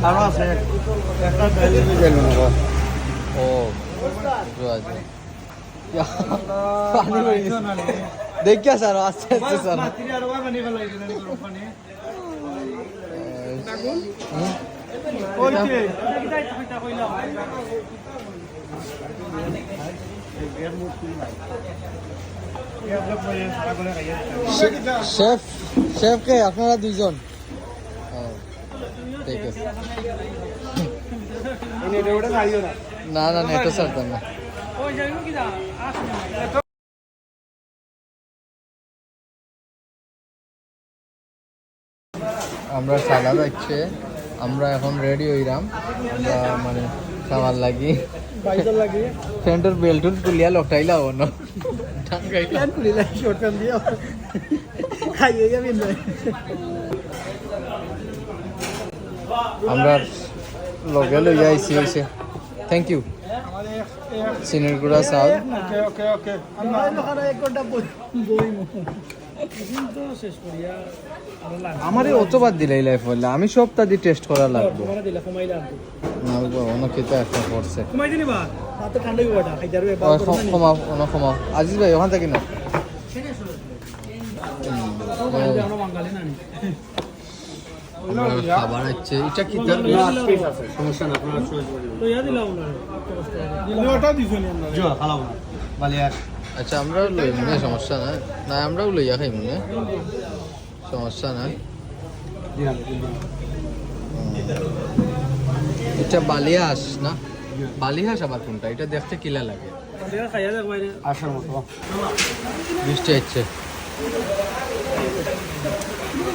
আরো আছে একটা ও দেখিয়া স্যার আস্তে আস্তে স্যার শেফ শেফ কে আপনারা দুইজন ঠিক আছে না না নেটো ছাড়তাম না আমরা সাদা যাচ্ছে আমরা এখন রেডি হইলাম আমরা মানে খাবার লাগি ফ্যান্টের বেল্টুন তুলিয়া লকটাইলা অন্য আমরা লগে লইয়া আইসি হয়েছে থ্যাংক ইউ সিনের গুড়া চাল আমার অতবার দিলে লাইফ বললে আমি সপ্তাহ দিয়ে টেস্ট করা লাগবে না অন্য খেতে একটা করছে ক্ষমা আজিজ ভাই ওখান থেকে না খাবার আছে এটা কি সমস্যা না আচ্ছা আমরাও লই মনে সমস্যা নাই না আমরাও লইয়া খাই মনে সমস্যা নাই এটা বালিহাঁস না বালিহাঁস আবার কোনটা এটা দেখতে কিলা লাগে মিষ্টি আছে